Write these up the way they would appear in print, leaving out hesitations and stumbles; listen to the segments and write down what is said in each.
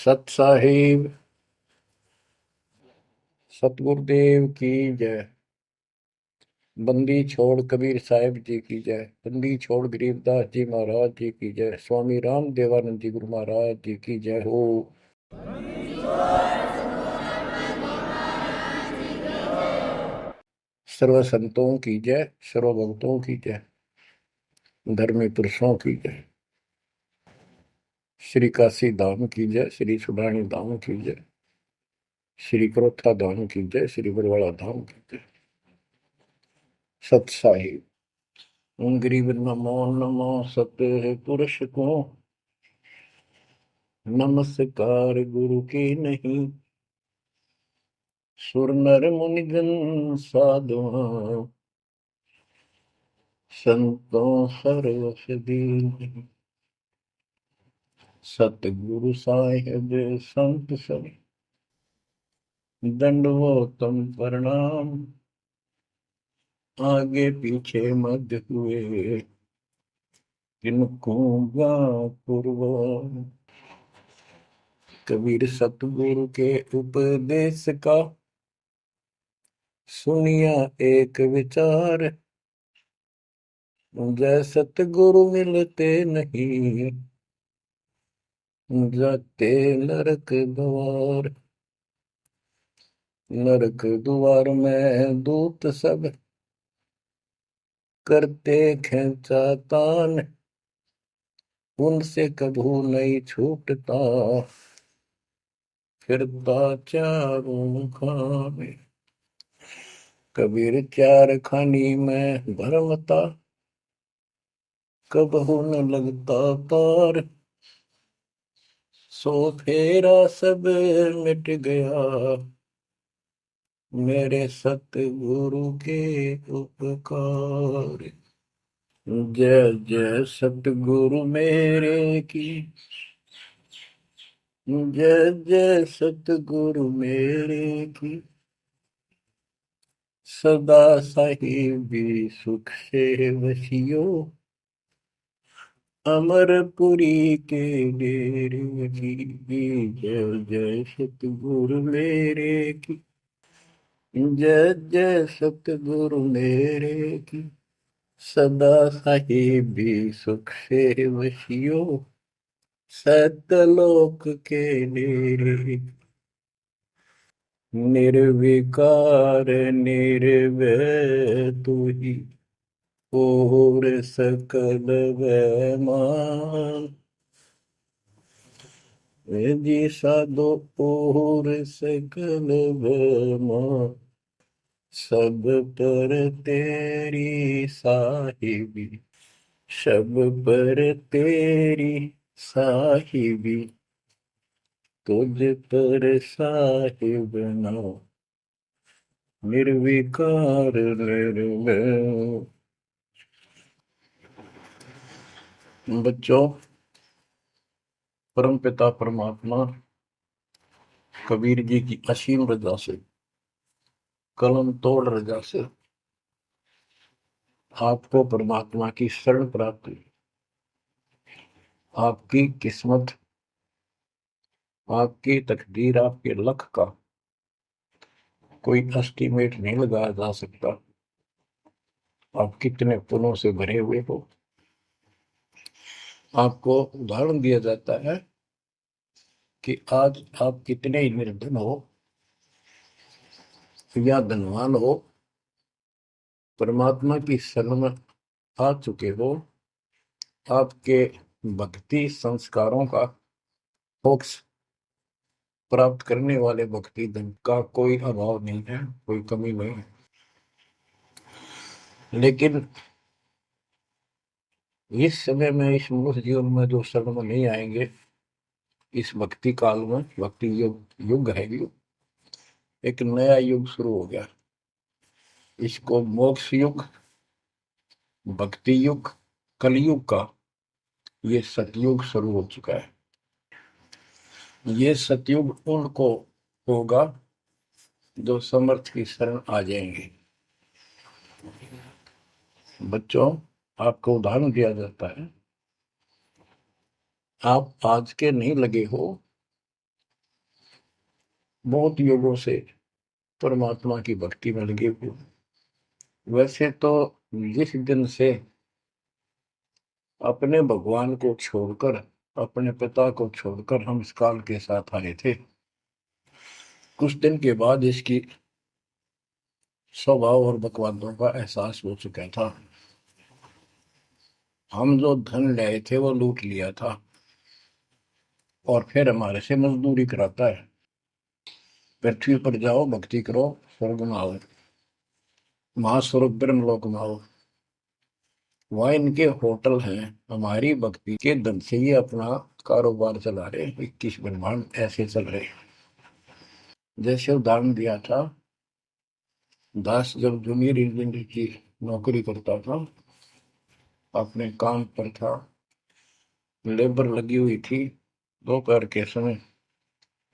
सत साहिब सतगुरुदेव की जय। बंदी छोड़ कबीर साहिब जी की जय। बंदी छोड़ गरीबदास जी महाराज जी की जय। स्वामी राम देवानंद जी गुरु महाराज जी की जय हो। सर्व संतों की जय, सर्व भक्तों की जय, धर्मी पुरुषों की जय। श्री काशी धाम की जय, श्री सुडानी धाम की जय, श्री क्रोथा धाम की जय, श्री बरवाड़ा धाम की जय। सत साहिब गरीब नमो नमो सत पुरुष को नमस्कार गुरु की नहीं। सुर नर मुनिगण साधुआ संतों सर्वस दीन। सतगुरु साहिब संत सब दंडवतम प्रणाम। आगे पीछे मध्य हुए किनको पूर्व। कबीर सतगुरु के उपदेश का सुनिया एक विचार। जय सतगुरु मिलते नहीं जाते नरक द्वार। नरक द्वार में दूत सब करते खेचातान। उनसे कभू नहीं छूटता फिरता चारों खाने। कबीर चार खानी में भरमता कबहू न लगता पार। सो फेरा सब मिट गया मेरे सतगुरु के उपकार। जय जय सतगुरु मेरे की जय जय सतगुरु मेरे की। सदा साहिबी सुख से वसियो अमरपुरी के डेरे की। जय जय सतगुरु मेरे की जय जय सतगुरु मेरे की। सदा साहिबी सुख से वसियो सतलोक के डेरे। निर्विकार निर्भय तू ही और सकल वैमान। जी साधो और सकल वैमान। सब पर तेरी साहिबी सब पर तेरी साहिबी। तुझ पर साहिब ना निर्विकार निर्भय। बच्चों, परम पिता परमात्मा कबीर जी की असीम रजा से कलम तोड़ रजा से आपको परमात्मा की शरण प्राप्त हुई। आपकी किस्मत, आपकी तकदीर, आपके लक का कोई एस्टीमेट नहीं लगाया जा सकता। आप कितने पुण्यों से भरे हुए हो। आपको उदाहरण दिया जाता है कि आज आप कितने ही निर्धन हो या धनवान हो, परमात्मा की शरण में आ चुके हो। आपके भक्ति संस्कारों का मोक्ष प्राप्त करने वाले भक्ति धन का कोई अभाव नहीं है, कोई कमी नहीं है। लेकिन इस समय में, इस मनुष्य जीवन में जो शरण में नहीं आएंगे, इस भक्ति काल में, भक्ति युग है, एक नया युग शुरू हो गया। इसको मोक्ष युग, भक्ति युग, कलयुग का ये सतयुग शुरू हो चुका है। ये सतयुग उनको होगा जो समर्थ की शरण आ जाएंगे। बच्चों, आपको उदाहरण दिया जाता है, आप आज के नहीं लगे हो, बहुत युगों से परमात्मा की भक्ति में लगे हुए। वैसे तो जिस दिन से अपने भगवान को छोड़कर, अपने पिता को छोड़कर हम इस काल के साथ आए थे, कुछ दिन के बाद इसकी स्वभाव और बकवादों का एहसास हो चुका था। हम जो धन लाए थे वो लूट लिया था और फिर हमारे से मजदूरी कराता है। पृथ्वी पर जाओ, भक्ति करो, स्वर्ग में आओ, महास्वर्ग ब्रह्मलोक में आओ। वहाँ इनके होटल हैं, हमारी भक्ति के धन से ही अपना कारोबार चला रहे। 21 ब्रह्मांड ऐसे चल रहे। जैसे उदाहरण दिया था, दास जब जूनियर इंजीनियर की नौकरी करता था, अपने काम पर था, लेबर लगी हुई थी, दोपहर के समय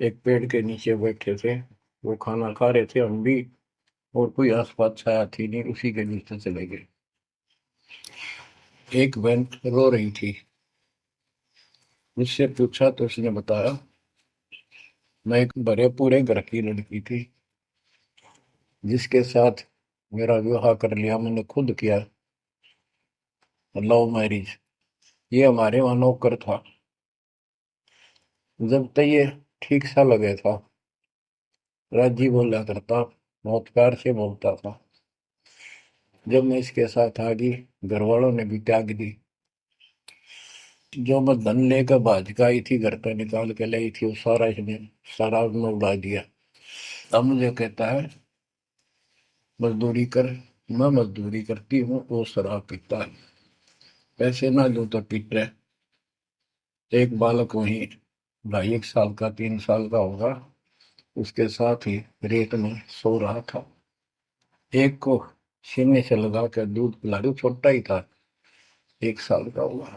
एक पेड़ के नीचे बैठे थे, वो खाना खा रहे थे, हम भी, और कोई आसपास छाया थी नहीं, उसी के नीचे चले गए। एक बहन रो रही थी, मुझसे पूछा तो उसने बताया, मैं एक बड़े पूरे घर की लड़की थी जिसके साथ मेरा विवाह कर लिया, मैंने खुद किया, लव मैरिज। ये हमारे वहां नौकर था। जब तक ये ठीक सा लगे था, राजी बोला करता, बहुत प्यार से बोलता था। जब मैं इसके साथ आ गई, घर वालों ने भी त्याग दी। जो मैं धन लेकर भाज का आई थी, घर पर निकाल के लाई थी, वो सारा इसने, सारा उसने उड़ा दिया। अब मुझे कहता है मजदूरी कर। मैं मजदूरी करती हूँ, वो शराब पीता है, पैसे ना दूं तो पीट रहे। एक बालक वहीं 2.5 साल का, 3 साल का होगा, उसके साथ ही रेत में सो रहा था। एक को सीने से लगा कर दूध पिला रही, छोटा ही था, 1 साल का हुआ,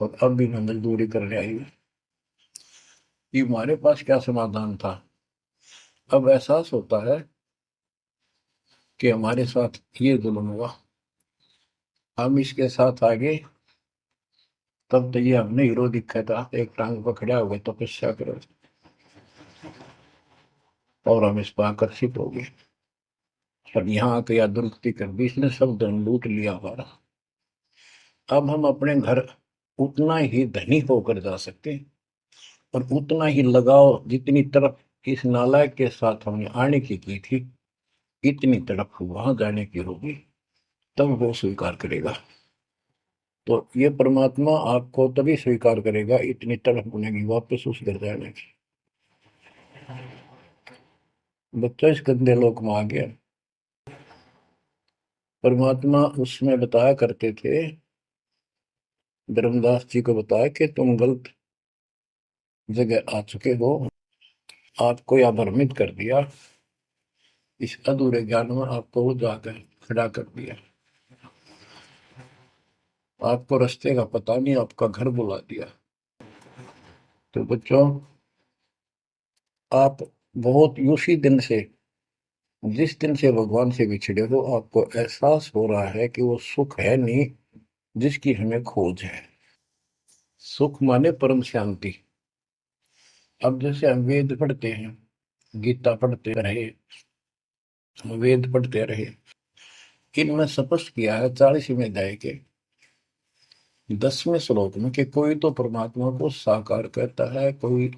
और अब भी मैं मजदूरी करने आई हूँ। कि हमारे पास क्या समाधान था। अब एहसास होता है कि हमारे साथ ये जुल्म हुआ, हम इसके साथ आगे, तब तो ये हमने हीरो दिखा था, एक टांग पकड़ा हुआ तपस्या करो, और हम इस पर आकर्षित हो गए। पर यहाँ आके या दुरुस्ती कर दी इसने, सब धन लूट लिया हमारा। अब हम अपने घर उतना ही धनी होकर जा सकते हैं, और उतना ही लगाव जितनी तरफ इस नालायक के साथ हमने आने की थी, इतनी तरफ वहां जाने की होगी, तब वो स्वीकार करेगा। तो ये परमात्मा आपको तभी स्वीकार करेगा, इतनी तरफ बनेगी वापस उस घर जाने की। बच्चा इस गंदे लोक में आ गया। परमात्मा उसमें बताया करते थे, धर्मदास जी को बताया कि तुम गलत जगह आ चुके हो, आपको यह भ्रमित कर दिया, इस अधूरे ज्ञान में आपको वो जाकर खड़ा कर दिया, आपको रास्ते का पता नहीं, आपका घर बुला दिया। तो बच्चों, आप बहुत उसी दिन से, जिस दिन से भगवान से बिछड़े हो, आपको एहसास हो रहा है कि वो सुख है नहीं जिसकी हमें खोज है। सुख माने परम शांति। अब जैसे हम वेद पढ़ते हैं, गीता पढ़ते रहे, वेद पढ़ते रहे, इनमें स्पष्ट किया है 40वें अध्याय के 10वें श्लोक में कि कोई तो परमात्मा को साकार कहता है, कोई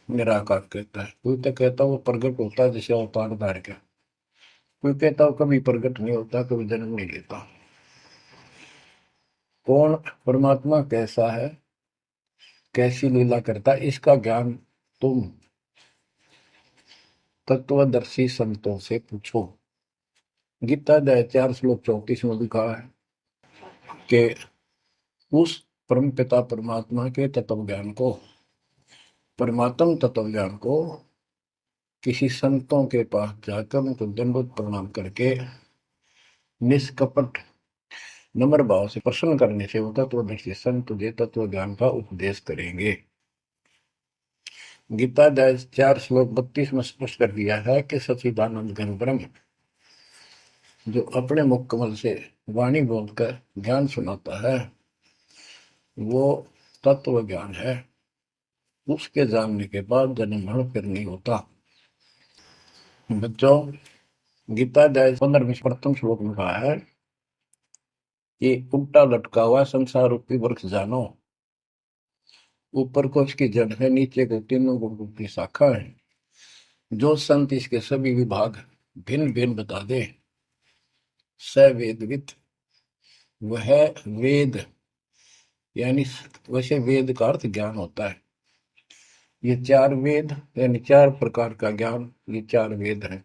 निराकार कहता है, कोई तो कहता है वो प्रकट होता है जैसे अवतार धार का, कोई कहता है कभी प्रकट नहीं होता, कभी जन्म नहीं लेता। कौन परमात्मा कैसा है, कैसी लीला करता है, इसका ज्ञान तुम तत्वदर्शी संतों से पूछो। गीता अध्याय 4 श्लोक 34 में लिखा है कि उस परम पिता परमात्मा के तत्व ज्ञान को, परमात्म तत्व ज्ञान को किसी संतों के पास जाकर उनको दंडवत प्रणाम करके निष्कपट नम्र भाव से प्रसन्न करने से वो तत्वदर्शी संत तुझे तत्व ज्ञान का उपदेश करेंगे। गीता अध्याय 4 श्लोक 32 में स्पष्ट कर दिया है कि सच्चिदानंद घन ब्रह्म जो अपने मुख कमल से वाणी बोलकर ज्ञान सुनाता है, वो तत्व ज्ञान है। उसके जानने के बाद जन्म मरण फिर नहीं होता। बच्चों, गीता अध्याय 15 में प्रथम श्लोक में कहा है कि उल्टा लटका हुआ संसार रूपी वृक्ष जानो, ऊपर को उसकी जड़ है, नीचे को तीनों गुण की शाखा है। जो संत इसके सभी विभाग भिन्न भिन्न बता दे, स वेदविद, वह वेद, यानी वैसे वेद का अर्थ ज्ञान होता है। ये चार वेद यानी चार प्रकार का ज्ञान, ये चार वेद है।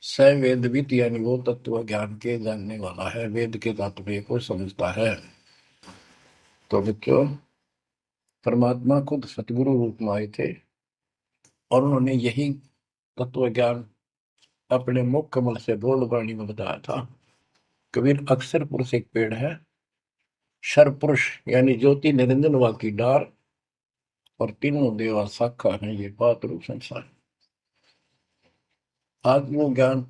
स वेदविद यानी वो तत्व ज्ञान के जानने वाला है, वेद के तात्पर्य को समझता है। तो बच्चों, परमात्मा खुद सतगुरु रूप में आए थे और उन्होंने यही तत्व ज्ञान अपने मुख कमल से बोल वाणी में बताया था। कबीर अक्षर पुरुष एक पेड़ है, शर पुरुष यानी ज्योति निरंजन वा की डार, और तीनों देवा शाखा है, ये बात रूप संसार। आज वो ज्ञान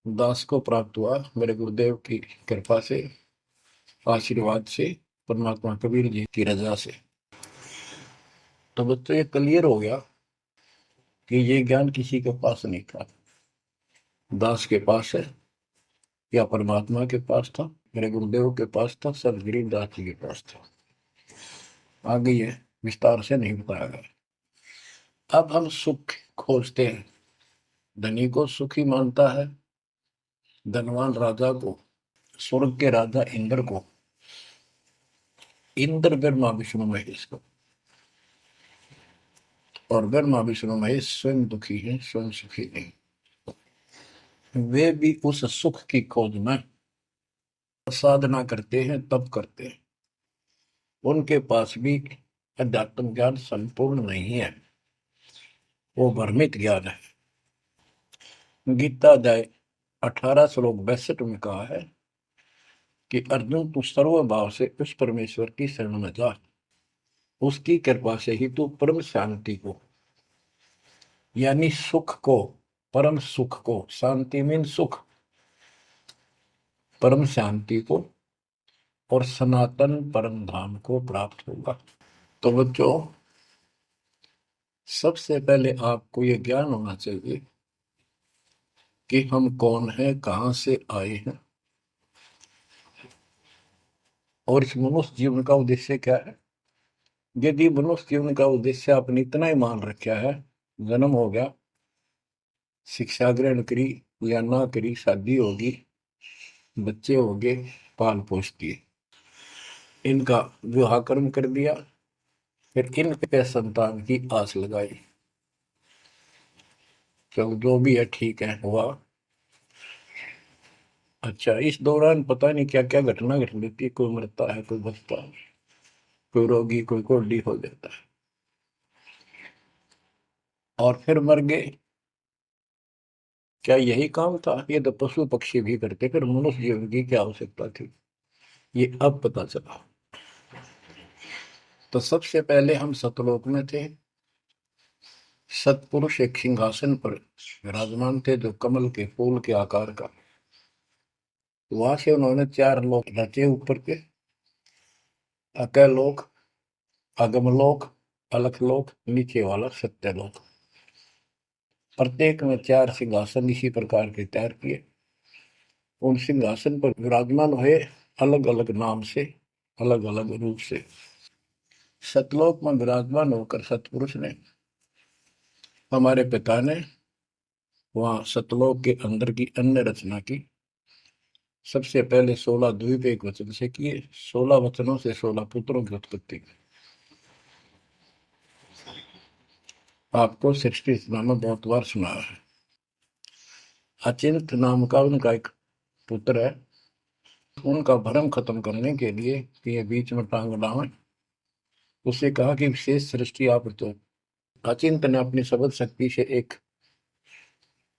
दास को प्राप्त हुआ मेरे गुरुदेव की कृपा से, आशीर्वाद से, परमात्मा कबीर जी की रजा से। तो बच्चों, ये क्लियर हो गया कि ये ज्ञान किसी के पास नहीं था, दास के पास है या परमात्मा के पास था, मेरे गुरुदेव के पास था, सदगिरी दास जी के पास था। आगे ये विस्तार से नहीं बताया गया। अब हम सुख खोजते हैं। धनी को सुखी मानता है, धनवान राजा को, स्वर्ग के राजा इंद्र को, इंद्र ब्रह्मा विष्णु महेश को, और ब्रह्मा विष्णु महेश स्वयं दुखी है, स्वयं सुखी नहीं। वे भी उस सुख की खोज में साधना करते हैं, तप करते हैं। उनके पास भी अध्यात्म ज्ञान संपूर्ण नहीं है, वो भ्रमित ज्ञान है। गीता अध्याय 18 श्लोक 62 में कहा है कि अर्जुन, तू सर्व भाव से उस परमेश्वर की शरण में जा, उसकी कृपा से ही तू परम शांति को, यानी सुख को, परम सुख को, शांति मीन सुख, परम शांति को और सनातन परम धाम को प्राप्त होगा। तो बच्चों, सबसे पहले आपको यह ज्ञान होना चाहिए कि हम कौन हैं, कहां से आए हैं, और इस मनुष्य जीवन का उद्देश्य क्या है। यदि मनुष्य जीवन का उद्देश्य आपने इतना ही मान रखा है, जन्म हो गया, शिक्षा ग्रहण करी या ना करी, शादी होगी, बच्चे हो गए, पाल पोस दिए, इनका विवाह कर्म कर दिया, फिर इन पे संतान की आस लगाई, चलो जो भी है ठीक है, हुआ। अच्छा, इस दौरान पता नहीं क्या क्या घटना घट लेती है, कोई मरता है, कोई बचता है, कोई रोगी, कोई कोल्डी हो जाता है, और फिर मर गए। क्या यही काम था? ये तो पशु पक्षी भी करते, फिर मनुष्य जीवन की क्या आवश्यकता थी, ये अब पता चला। तो सबसे पहले हम सतलोक में थे, सतपुरुष एक सिंहासन पर विराजमान थे जो कमल के फूल के आकार का। वहां से उन्होंने चार लोक रचे ऊपर के, अकलोक, अगमलोक, अलखलोक, नीचे वाला सत्यलोक। प्रत्येक में चार सिंहासन इसी प्रकार के तैयार किए। उन सिंहासन पर विराजमान हुए अलग अलग नाम से, अलग अलग रूप से। सतलोक में विराजमान होकर सतपुरुष ने, हमारे पिता ने वहां सतलोक के अंदर की अन्य रचना की। सबसे पहले 16 द्वीप एक वचन से किए, 16 वचनों से 16 पुत्रों की उत्पत्ति की। आपको सृष्टि रचना में बहुत बार सुना है। अचिंत नाम का उनका एक पुत्र है, उनका भ्रम खत्म करने के लिए कि ये बीच में टांग डावे, उससे कहा कि विशेष सृष्टि आप तो। अचिंत ने अपनी शब्द शक्ति से एक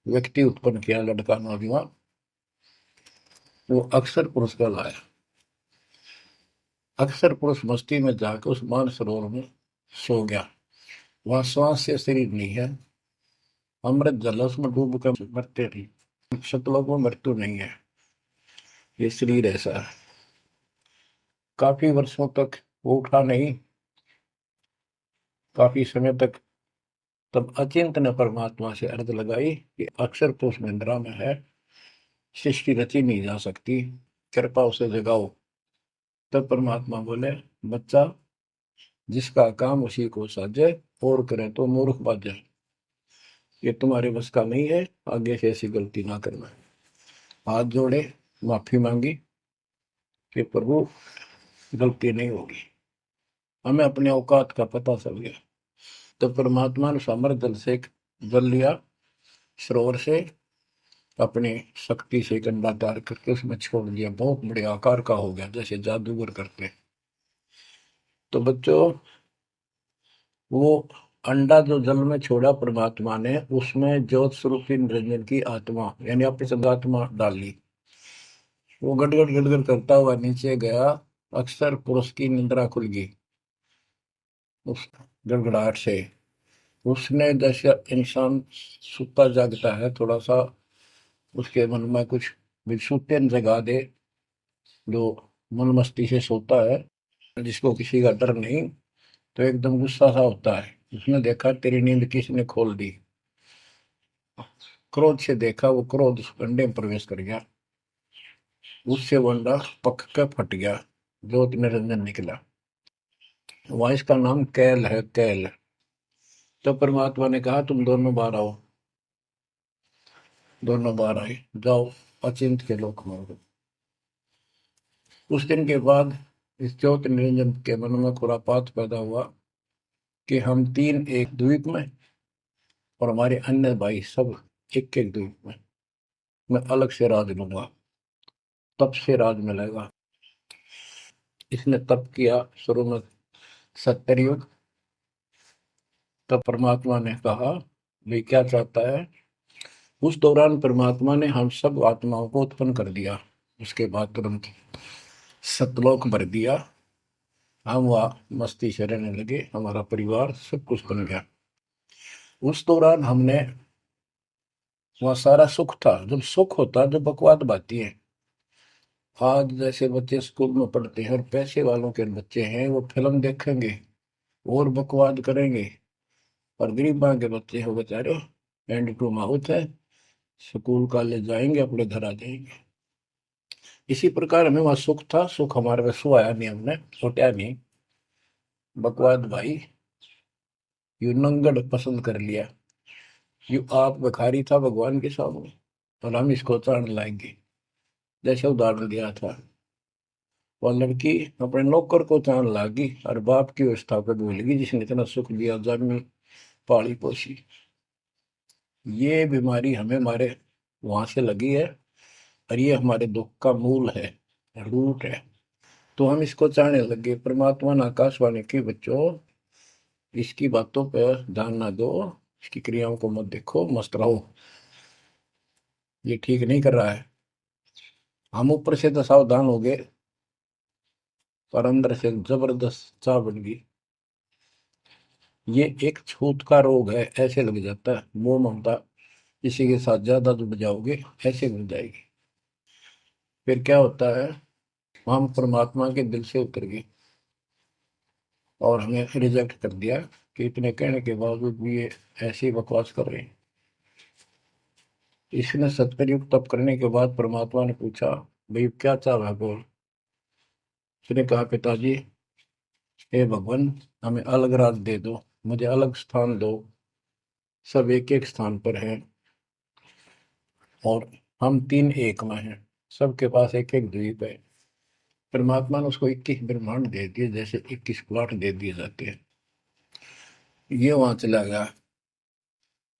व्यक्ति उत्पन्न किया, लड़का नौजवान, वो अक्षर पुरुष का लाया। अक्षर पुरुष मस्ती में जाकर उस मान सरोवर में सो गया। वहां श्वास से शरीर नहीं है, अमृत जल उसमें डूब कर मरते नहीं। सतलोक में मृत्यु नहीं है, ये शरीर ऐसा है। काफी वर्षों तक वो उठा नहीं, काफी समय तक। तब अचिंत ने परमात्मा से अर्ज लगाई कि अक्षर पुरुष निद्रा में है, सृष्टि रची नहीं जा सकती, कृपा उसे जगाओ। तब परमात्मा बोले, बच्चा, जिसका काम उसी को साजे, और करें तो मूर्ख बाजे। ये तुम्हारे बस का नहीं है, आगे से ऐसी गलती ना करना। हाथ जोड़े, माफी मांगी कि प्रभु गलती नहीं होगी, हमें अपने औकात का पता चल गया। तो परमात्मा ने समर जल से जल लिया, सरोवर से, अपनी शक्ति से कंडा तैयार करके उसमें छोड़ दिया। बहुत बड़े आकार का हो गया, जैसे जादूगर करते। तो बच्चों, वो अंडा जो जल में छोड़ा परमात्मा ने, उसमें ज्योत स्वरूपी निरंजन की आत्मा यानी अपनी संगात्मा डाली। वो गड़गड़ गड़गड़ करता हुआ नीचे गया, अक्सर पुरुष की निंद्रा खुल गई उस गड़गड़ाहट से। उसने, जैसे इंसान सुता जागता है, थोड़ा सा उसके मन में कुछ विक्षुप्ति जगा दे, जो मन मस्ती से सोता है, जिसको किसी का डर नहीं, तो एकदम गुस्सा सा होता है। उसने देखा तेरी नींद किसने खोल दी, क्रोध से देखा, वो क्रोध उस अंडे में प्रवेश कर गया, उससे वो अंडा पक के फट गया, ज्योत निरंजन निकला। वहां इसका नाम कैल है, कैल। तो परमात्मा ने कहा, तुम दोनों बाहर आओ। दोनों बाहर आए, जाओ अचिंत के लोक में। उस दिन के बाद इस ज्योति निरंजन के मन में खुरापात पैदा हुआ कि हम तीन एक द्वीप में, और हमारे अन्य भाई सब एक एक द्वीप में। मैं अलग से राज लूंगा, तप से राज मिलेगा। इसने तप किया शुरू में, सत्तर युग। तब परमात्मा ने कहा, भाई क्या चाहता है। उस दौरान परमात्मा ने हम सब आत्माओं को उत्पन्न कर दिया। उसके बाद तुरंत सतलोक भर दिया, हम वहाँ मस्ती से रहने लगे, हमारा परिवार सब कुछ बन गया। उस दौरान हमने, वहाँ सारा सुख था। जब सुख होता, जब बकवाद बाती है। आज जैसे बच्चे स्कूल में पढ़ते हैं और पैसे वालों के बच्चे हैं, वो फिल्म देखेंगे और बकवाद करेंगे, और गरीबां के बच्चे हो बेचारे एंड टू माउथ है, स्कूल कॉलेज जाएंगे, अपने घर आ जाएंगे। इसी प्रकार हमें वहाँ सुख था, सुख हमारे में सुहाया नहीं, हमने छोटा नहीं, बकवाद भाई यू नंगड़ पसंद कर लिया। यू आप भिखारी था भगवान के सामने, और हम इसको ताड़ लाएंगे। जैसे उदाहरण दिया था, वो लड़की अपने नौकर को चांद लागी और बाप की व्यवस्था को भूल गई, जिसने इतना सुख दिया, जन्मी पाली पोसी। ये बीमारी हमें हमारे वहां से लगी है, और ये हमारे दुख का मूल है, रूट है। तो हम इसको चाहने लगे। परमात्मा ने आकाशवाणी की, बच्चों इसकी बातों पर ध्यान ना दो, इसकी क्रियाओं को मत देखो, मस्त रहो, ये ठीक नहीं कर रहा है। हम ऊपर से तो सावधान हो गए, पर अंदर से जबरदस्त चाह बन गई। ये एक छूत का रोग है, ऐसे लग जाता है, मोह ममता किसी के साथ ज्यादा जुड़ जाओगे, ऐसे मिल जाएगी। फिर क्या होता है, हम परमात्मा के दिल से उतर गए, और हमें रिजेक्ट कर दिया कि इतने कहने के बावजूद भी ये ऐसी बकवास कर रहे हैं। इसने सत्कर्युग तप करने के बाद परमात्मा ने पूछा, भाई क्या चाह रहा है, बोल। उसने कहा, पिताजी, हे भगवान, हमें अलग राज दे दो, मुझे अलग स्थान दो, सब एक एक स्थान पर हैं, और हम तीन एक में हैं, सबके पास एक एक द्वीप है। परमात्मा ने उसको 21 ब्रह्मांड दे दिए, जैसे 21 प्लॉट दे दिए जाते हैं। ये वहां चला गया।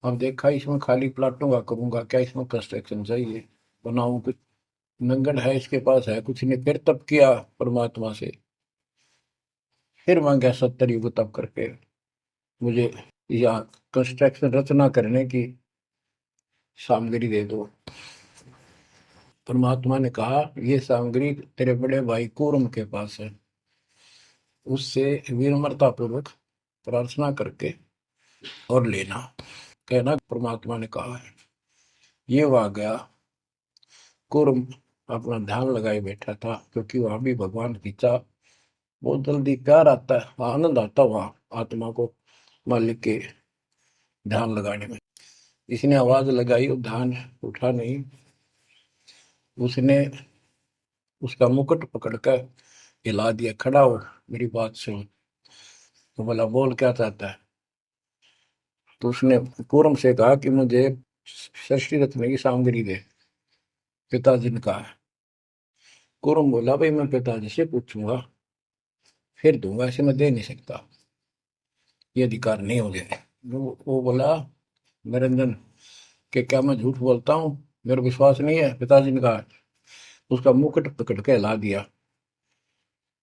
अब देखा, इसमें खाली प्लाटों का करूंगा क्या, इसमें कंस्ट्रक्शन चाहिए, बनाऊं कुछ। नंगन है, इसके पास है कुछ नहीं। फिर तप किया परमात्मा से, फिर मांगा 70 युग तप करके, मुझे यहाँ कंस्ट्रक्शन रचना करने की सामग्री दे दो। परमात्मा ने कहा, ये सामग्री तेरे बड़े भाई कूर्म के पास है, उससे विनम्रता पूर्वक प्रार्थना करके और लेना, कहना परमात्मा ने कहा है। ये वहां गया, कूर्म अपना ध्यान लगाए बैठा था, क्योंकि वहां भी भगवान की चाह, बहुत जल्दी प्यार आता है, आनंद आता है वहां आत्मा को। मालिक के ध्यान लगाने में। इसने आवाज लगाई और ध्यान उठा नहीं। उसने उसका मुकुट पकड़कर हिला दिया, खड़ा हो, मेरी बात सुन। तो बोला, बोल क्या चाहता है? तो उसने कूर्म से कहा कि मुझे षष्ठी रत्न की सामग्री दे, पिताजी ने कहा। कूर्म बोला, भाई मैं पिताजी से पूछूंगा फिर दूंगा, ऐसे मैं दे नहीं सकता, ये अधिकार नहीं हो मुझे। वो बोला, निरंजन, कि क्या मैं झूठ बोलता हूँ? मेरा विश्वास नहीं है? पिताजी ने कहा। उसका मुकुट पकड़ के हिला दिया।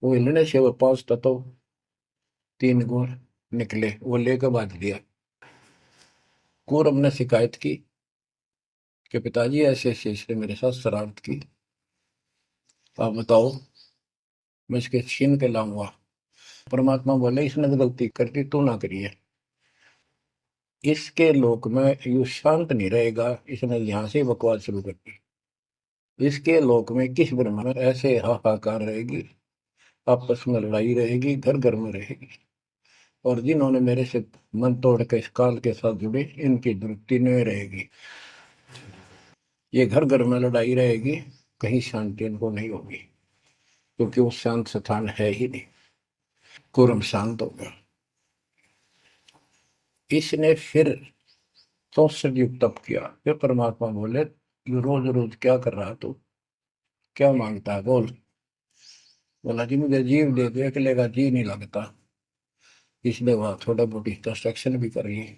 वो हिलने से वो 5 तत्व 3 गुण निकले, वो लेकर बांध दिया। कूर्म ने शिकायत की कि पिताजी ऐसे ऐसे इसने मेरे साथ शरारत की, आप बताओ, मैं इसके छीन के लाऊंगा। परमात्मा बोले, इसने तो गलती कर दी, तू ना करिए। इसके लोक में यू शांत नहीं रहेगा, इसने यहां से बकवास शुरू कर दी। इसके लोक में किस ब्रह्म में ऐसे हाहाकार रहेगी, आपस में लड़ाई रहेगी, घर घर में रहेगी। और जिन्होंने मेरे से मन तोड़ के इस काल के साथ जुड़े, इनकी तृप्ति नहीं रहेगी। ये घर घर में लड़ाई रहेगी, कहीं शांति इनको नहीं होगी, क्योंकि वो शांत स्थान है ही नहीं। कुरम शांत हो गया। इसने फिर 64 युग तप किया। फिर परमात्मा बोले, ये रोज रोज क्या कर रहा तू, क्या मांगता है, बोल। बोला, जी मुझे जीव दे दे, अकेले का जी नहीं लगता। इसलिए वहां थोड़ा मोटी कंस्ट्रक्शन भी कर रही है।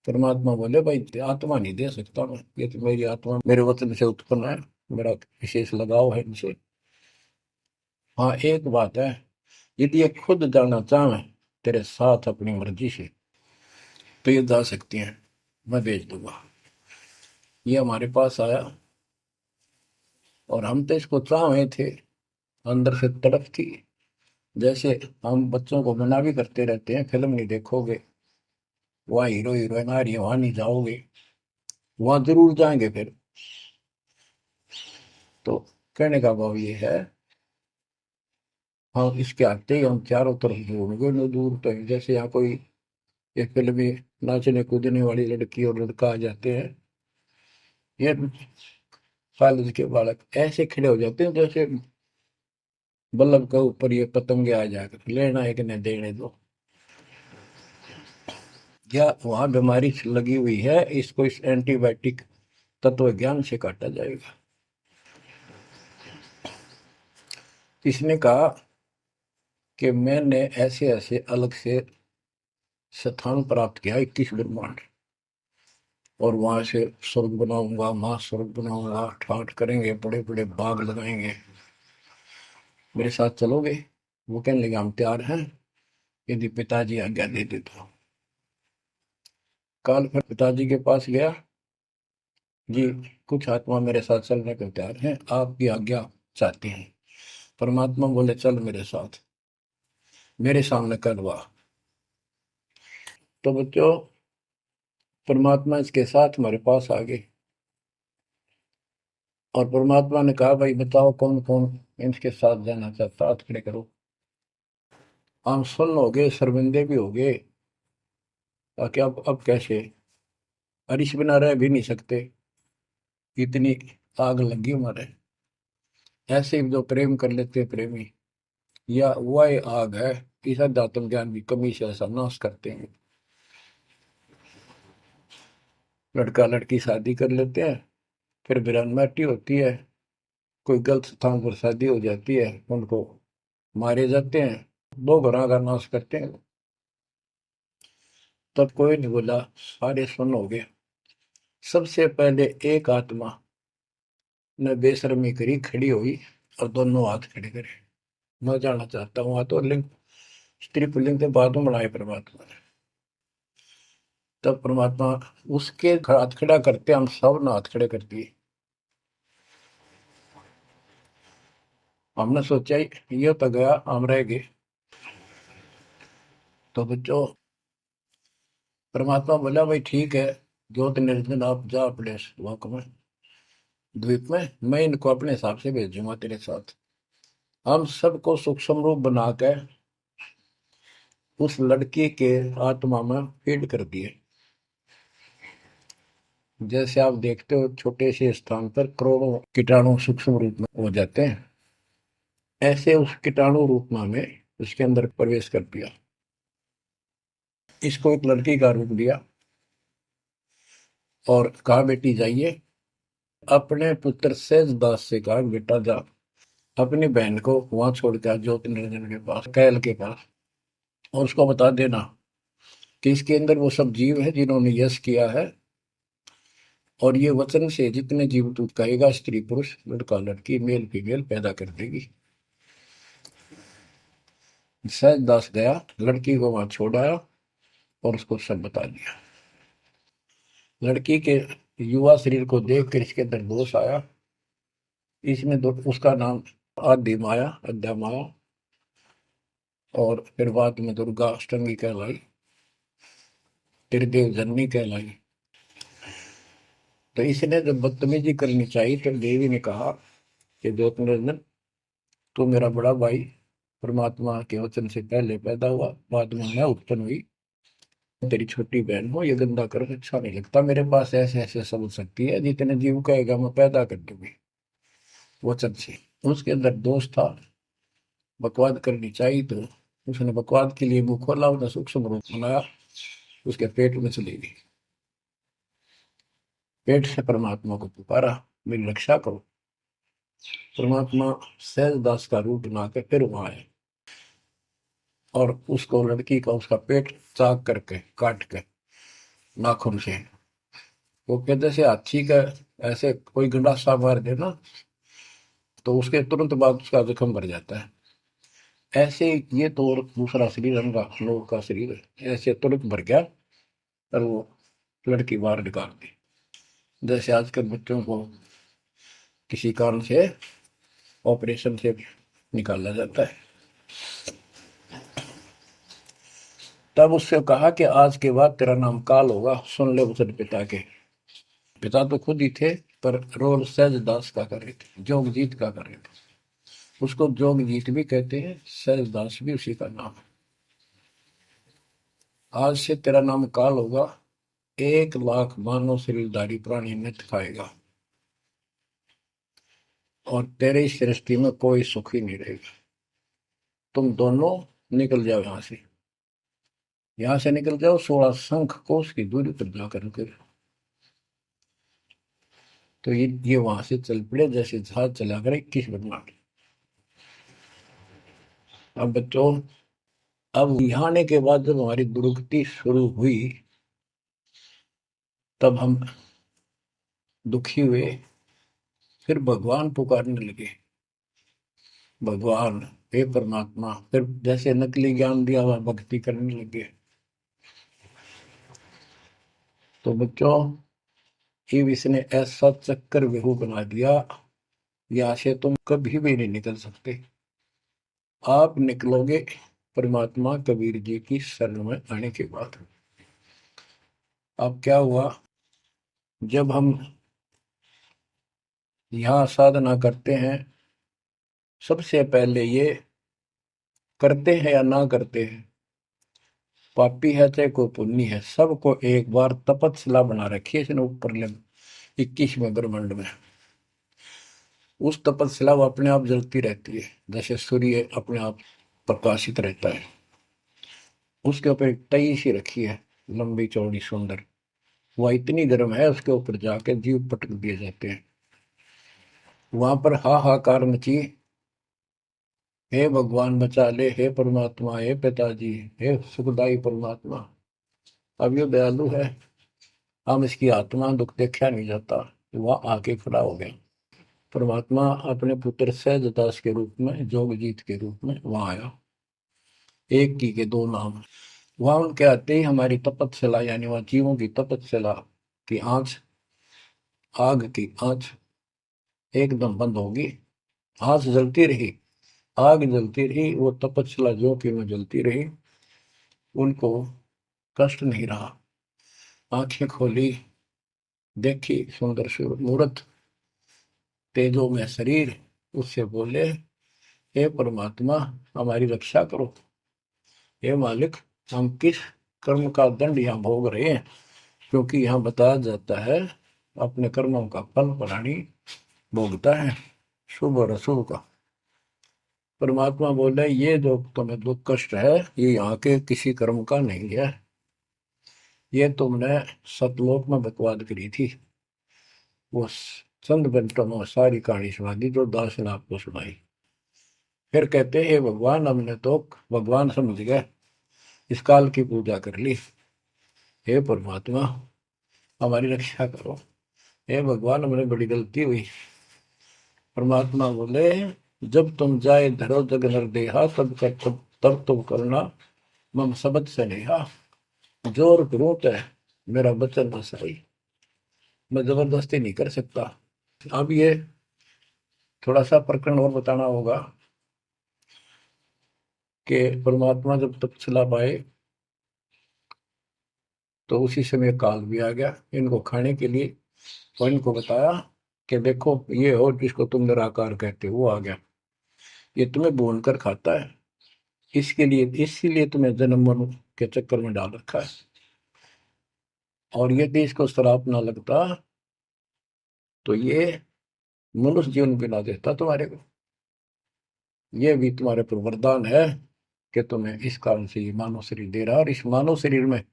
परमात्मा बोले, भाई आत्मा नहीं दे सकता मैं, ये तो मेरी आत्मा मेरे वतन से उत्पन्न है, मेरा विशेष लगाव है इनसे। हाँ, एक बात है, यदि ये खुद जाना चाहे तेरे साथ अपनी मर्जी से, तो ये जा सकती हैं, मैं भेज दूंगा। ये हमारे पास आया और हम तो इसको चाहे थे, अंदर से तड़प थी। जैसे हम बच्चों को मना भी करते रहते हैं, फिल्म नहीं देखोगे, वहाँ हीरो हीरोइन आ रही है, वहां नहीं जाओगे, वहां जरूर जाएंगे फिर। तो कहने का भाव ये है, हाँ, इसके आते ही हम चारों तरफ ढूंढोगे न दूर तक। जैसे यहाँ कोई एक फिल्म में नाचने कूदने वाली लड़की और लड़का आ जाते हैं, ये कॉलेज के बालक ऐसे खड़े हो जाते हैं जैसे बल्लभ के ऊपर ये पतंगे आ जाकर, लेना एक ने देने दो। या वहां बीमारी लगी हुई है, इसको इस एंटीबायोटिक तत्व ज्ञान से काटा जाएगा। इसने कहा कि मैंने ऐसे ऐसे अलग से स्थान प्राप्त किया, 21 ब्रह्मांड, और वहां से स्वर्ग बनाऊंगा, महास्वर्ग बनाऊंगा, ठाठ करेंगे, बड़े बड़े बाग लगाएंगे, मेरे साथ चलोगे? वो कहने लगे, हम तैयार हैं, यदि पिताजी आज्ञा दे दे तो। काल फिर पिताजी के पास गया, जी कुछ आत्मा मेरे साथ चलने को तैयार हैं, आपकी आज्ञा चाहती हैं। परमात्मा बोले, चल मेरे साथ, मेरे सामने करवा। तो बच्चों, परमात्मा इसके साथ हमारे पास आ गए और परमात्मा ने कहा, भाई बताओ कौन कौन इनके साथ जाना चाहता, हाथ खड़े करो। हम सुन्न हो गए, शर्मिंदे भी हो गए, ताकि अब कैसे, अरिश बिना रह भी नहीं सकते, इतनी आग लगी हमारे। ऐसे ही जो प्रेम कर लेते हैं प्रेमी, या वह आग है, इस अध्यात्म ज्ञान की कमी से ऐसा नाश करते हैं। लड़का लड़की शादी कर लेते हैं, फिर वीरानमाटी होती है, कोई गलत स्थान पर शादी हो जाती है, उनको मारे जाते हैं, 2 घरों का नाश करते हैं। तब कोई नहीं बोला, सारे सुन हो गए। सबसे पहले एक आत्मा ने बेशर्मी करी, खड़ी हुई और दोनों हाथ खड़े करे, मैं जाना चाहता हूँ। हाथ और लिंग स्त्री पुल्लिंग के बाद में बनाए परमात्मा ने। तब परमात्मा उसके हाथ खड़ा करते, हम सब ने हाथ खड़े कर दिए। हमने सोचा ये तो गया, हम रह गए। तो बच्चों, परमात्मा बोला, भाई ठीक है, ज्योत निरंजन आप जा अपने लोक में, द्वीप में, मैं इनको अपने हिसाब से भेजूंगा तेरे साथ। हम सबको सूक्ष्म रूप बना के उस लड़की के आत्मा में फीड कर दिए। जैसे आप देखते हो छोटे से स्थान पर करोड़ों कीटाणु सूक्ष्म रूप में हो जाते हैं, ऐसे उस कीटाणु रूप में उसके अंदर प्रवेश कर दिया। इसको एक लड़की का रूप दिया और कहा बेटी जाइए, अपने पुत्र सहजदास से कहा बेटा जा अपनी बहन को वहां छोड़ के ज्योति निरंजन के पास, कैल के पास, और उसको बता देना कि इसके अंदर वो सब जीव है जिन्होंने यश किया है, और ये वचन से जितने जीव तू कहेगा स्त्री पुरुष लड़का लड़की मेल फीमेल पैदा कर देगी। सहजदास गया, लड़की को वहां छोड़ आया और उसको सब बता दिया। लड़की के युवा शरीर को देख कर इसके अंदर दोष आया। इसमें उसका नाम आदि माया, अद्या माया, और फिर बाद में दुर्गा अष्टंगी कहलाई, त्रिदेव जननी कहलाई। तो इसने जब बदतमीजी करनी चाहिए तो देवी ने कहा कि ज्योति निरंजन तू मेरा बड़ा भाई परमात्मा के वचन से पहले पैदा हुआ, बाद में मैं उत्पन्न हुई, तेरी छोटी बहन हो, ये गंदा कर अच्छा नहीं लगता, मेरे पास ऐसे ऐसे समझ सकती है, जितने जीव कहेगा मैं पैदा कर दूंगी वचन से। उसके अंदर दोष था, बकवाद करनी चाहिए, तो उसने बकवाद के लिए मुंह खोला, उसने सूक्ष्म रूप बनाया, उसके पेट में चली गई। पेट से परमात्मा को पुकारा मेरी रक्षा करो। परमात्मा सहजदास का रूप बना के फिर वहां आए और उसको लड़की का उसका पेट चाक करके काट के नाखून से, वो कहते से हाथी का ऐसे कोई गंडासा मार दे ना तो उसके तुरंत बाद उसका जख्म भर जाता है, ऐसे ये तो और दूसरा शरीर अंगा लोग का शरीर ऐसे तुरंत भर गया और वो लड़की बाहर निकाल दी। जैसे आजकल बच्चों को किसी कारण से ऑपरेशन से निकाला जाता है। तब उससे कहा कि आज के बाद तेरा नाम काल होगा, सुन ले वचन पिता के। पिता तो खुद ही थे पर रोल सहजदास का कर रहे थे, जोगजीत का कर रहे थे। उसको जोगजीत भी कहते हैं, सहजदास भी उसी का नाम है। आज से तेरा नाम काल होगा, 1,00,000 मानव शरीरधारी प्राणी नित्य खाएगा और तेरे इस सृष्टि में कोई सुख ही नहीं रहेगा। तुम दोनों निकल जाओ यहां से निकल जाओ 16 शंख कोस की दूरी पर जाकर रुके। तो ये वहां से चल पड़े जैसे जहाज चला कर 21 ब्रह्मांड। अब बच्चों, अब यहाँ आने के बाद जब हमारी दुर्गति शुरू हुई तब हम दुखी हुए, फिर भगवान पुकारने लगे, भगवान हे परमात्मा, फिर जैसे नकली ज्ञान दिया हुआ भक्ति करने लगे। तो बच्चों, शिव इसने ऐसा चक्कर व्यू बना दिया, यहाँ से तुम कभी भी नहीं निकल सकते। आप निकलोगे परमात्मा कबीर जी की शरण में आने के बाद। अब क्या हुआ, जब हम यहाँ साधना करते हैं, सबसे पहले ये करते हैं या ना करते हैं, पापी है चाहे कोई पुण्य है, सबको एक बार तपस्या बना रखी है इसने ऊपर 21वें ब्रह्मांड में। उस तपस्या वो अपने आप जलती रहती है, जैसे सूर्य अपने आप प्रकाशित रहता है। उसके ऊपर एक तई सी रखी है, लंबी चौड़ी सुंदर, वह इतनी गर्म है उसके ऊपर जाके जीव पटक दिए जाते हैं। वहां पर हाहाकार मची, हे भगवान बचा ले, हे परमात्मा, हे पिताजी, हे सुखदाई परमात्मा। अब ये दयालु है, हम इसकी आत्मा दुख देखा नहीं जाता, वह आके खड़ा हो गया। परमात्मा अपने पुत्र सहजदास के रूप में, जोगजीत के रूप में वहां आया। एक की के दो नाम। वहां उनके आते ही हमारी तपस्या, यानी वह जीवों की तपस्या की आंच, आग की आंच एकदम बंद होगी। आंच जलती रही, आग जलती रही, वो तपस्या जो कि में जलती रही, उनको कष्ट नहीं रहा। आंखें खोली, देखी सुंदर मूर्त, तेजो में शरीर, उससे बोले हे परमात्मा हमारी रक्षा करो, हे मालिक, हम किस कर्म का दंड यहाँ भोग रहे हैं, क्योंकि यहाँ बताया जाता है अपने कर्मों का फल प्राणी भोगता है, शुभ और अशुभ का। परमात्मा बोले ये जो तुम्हें दुख कष्ट है ये यहाँ के किसी कर्म का नहीं है, ये तुमने सतलोक में बकवाद करी थी। वो चंद मिनटों में सारी कहानी सुना दी जो दास ने आपको सुनाई। फिर कहते हे भगवान, हमने तो भगवान समझ गए, इस काल की पूजा कर ली। हे परमात्मा, हमारी रक्षा करो। हे भगवान, हमने बड़ी गलती हुई। परमात्मा बोले जब तुम जाए धरो जग नर देहा, तब तुम करना मम शब्द से नेहा। जोर करूं है मेरा वचन न सही, मैं जबरदस्ती नहीं कर सकता। अब ये थोड़ा सा प्रकरण और बताना होगा कि परमात्मा जब तपस्या पाए तो उसी समय काल भी आ गया इनको खाने के लिए, और इनको बताया कि देखो ये हो जिसको तुम निराकार कहते हो वो आ गया, ये तुम्हें भून कर खाता है, इसके लिए इसीलिए तुम्हें जन्म मरण के चक्कर में डाल रखा है। और यदि इसको श्राप ना लगता तो ये मनुष्य जीवन भी ना देता तुम्हारे को। ये भी तुम्हारे पर वरदान है कि तुम्हें इस कारण से ये मानव शरीर दे रहा है, और इस मानव शरीर में